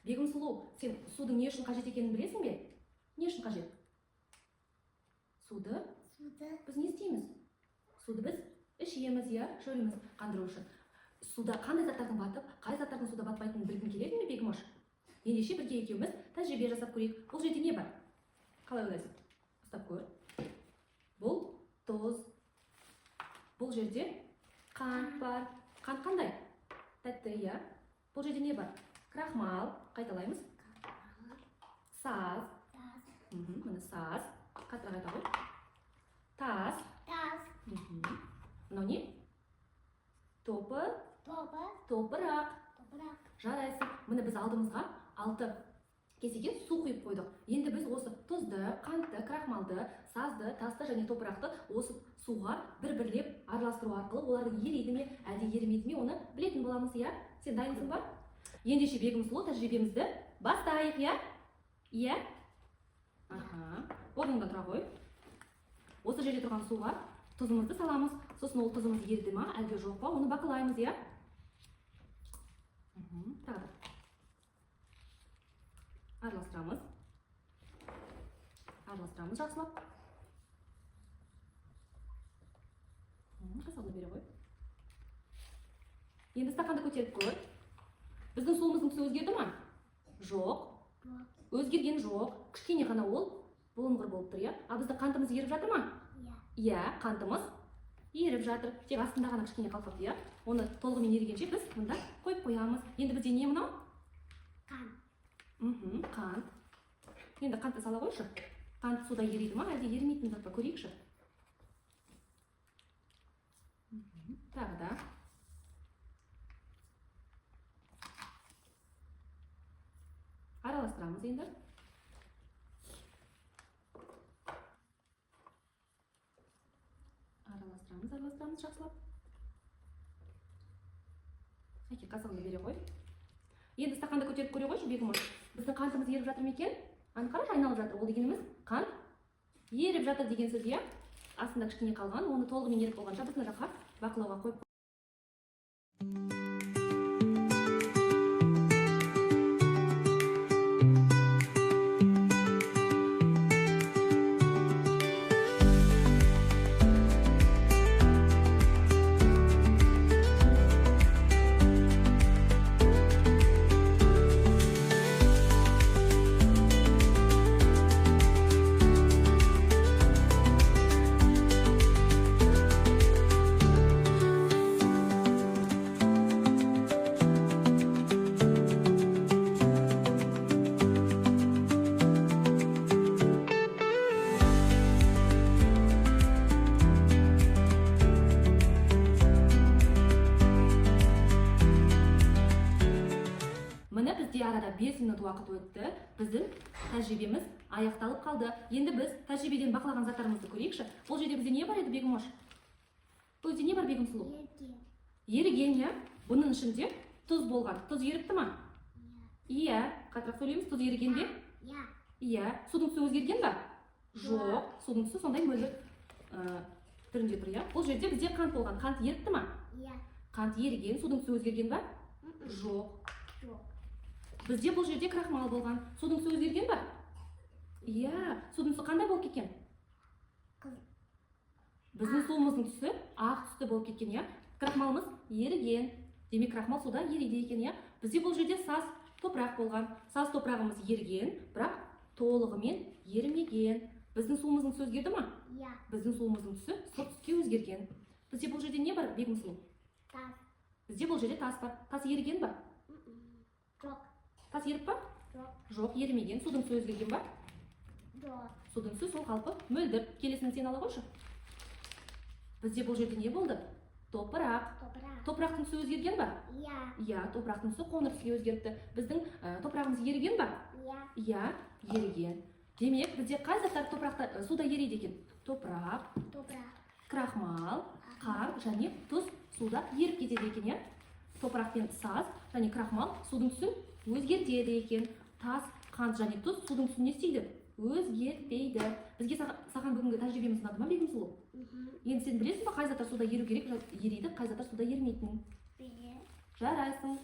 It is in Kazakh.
Бегім Сұлу, сен судың не үшін қажет екенін білесің бе? Не үшін қажет? Суды біз не істейміз? Суды біз ішеміз, я, шөліміз қандыру үшін. Суда қандай заттардың батып, қай заттардың суда батпайтынын білгің келеді ме, Бегімош? Ендеше бірге екеуміз тәжірибе жасап көрейік. Бұл жерде не бар? Қалай ойлайсың? Ұстап көр. Бұл тұз. Бұл жерде қант бар. Қант қандай? Тәтті, я. Бұл жерде не бар? Крахмал. Қайталаймыз. Саз. Міне саз. Қаттырақ айта ғой. Тас. Мынау не? Топырақ. Жарайсың. Міне біз алдымызға 6 кесеге су құйып қойдық. Енді біз осы тұзды, қантты, крахмалды, сазды, тасты және топырақты осы суға бір-бірлеп араластыру арқылы оларды ериді ме, әлде еримейді ме, оны білетін боламыз, я? Сен дайынсың ба? Ендеше Бегім Сұлу тәжірибемізді бастайық, я? Я? Орныңда тұра ғой. Осы жерде тұрған суға тұзымызды саламыз. Сосын ол тұзымыз ерді ма, әлде жоқ па, оны бақылаймыз, я? Тағы. Араластырамыз. Жақсылап. Қасалды бере ғой. Енді стақанды көтеріп көр. Біздің суымыздың түсі өзгерді ма? Жоқ. Өзгерген жоқ. Кішкене ғана ол бұлыңғыр болып тұр, я? А біздің қантымыз еріп жатыр ма? Я, қантымыз еріп жатыр. Тек астында ғана кішкене қалқыпты, я? Оны толығымен ерігенше біз мұнда қойып қоямыз. Енді бізде не мынау? Қант. Енді қантты сала қойшы. Қант суда ериді ма, әлде ерімейтін зат па, көрейікші. Тағы да. Араластырамыз енді. Араластырамыз жақсылап. Әке, қасығымды бере қой. Енді стақанды көтеріп көре қойшы, Бегімош. Біздің қантымыз еріп жатыр ма екен? Қарашы, айналып жатыр. Ол дегеніміз қант еріп жатыр деген сөз, я? Астында кішкене қалған, оны толығымен еріп болғанша біз мына жаққа бақылауға қойып. Арада 5 минут уақыт өтті. Біздің тәжірибеміз аяқталып қалды. Енді біз тәжірибеден бақылаған заттарымызды көрейікші. Бұл жерде бізде не бар еді, Бегімош? Бұл жерде не бар, Бегім Сұлу? Еріген, я? Бұның ішінде тұз болған. Тұз еріпті ма? Иә. Қаттырақ сөйлейміз, тұз еріген бе? Иә. Судың түсі өзгерген ба? Жоқ. Судың түсі сондай мөлдір түрінде тұр, я? Бұл жерде бізде қант болған. Қант еріпті ма? Қант еріген, судың түсі өзгерген ба? Жоқ. Бізде бұл жерде крахмал болған. Судың түсі өзгерген ба? Иә. Судың түсі қандай болып кеткен? Біздің суымыздың түсі ақ түсті болып кеткен, я? Крахмалымыз еріген. Демек, крахмал суда ериді екен, я? Бізде бұл жерде саз, топырақ болған. Саз топырағымыз еріген, бірақ толығымен ерімеген. Біздің суымыздың түсі өзгерді ма? Біздің суымыздың түсі сұр түске өзгерген. Бізде бұл жерде не бар, Бегім Сұлу? Тас. Бізде бұл жерде тас бар. Тас еріген ба? Жоқ. Тас еріп па? Жоқ, ерімеген. Судың түсі өзгерген ба? Жоқ. Судың түсі сол қалпы мөлдір. Келесін сен ала қойшы. Бізде бұл жерде не болды? Топырақ. Топырақтың түсі өзгерген ба? Иә, топырақтың түсі қоңыр түске өзгеріпті. Біздің топырағымыз еріген ба? Иә, еріген. Демек, бізде қай заттар топырақта суда ериді екен? Топырақ, крахмал, қар және тұз суда еріп кетеді екен, я? Топырақ пен саз және крахмал судың түсін өзгертеді екен. Тас, қант және тұз судың түсін не істейді? Өзгертпейді. Бізге саған бүгінгі тәжірибеміз ұнады ма, Бегім Сұлу? Енді сен білесің ба, қай заттар суда еру керек, ериді, қай заттар суда ерімейтінін? Жарайсың.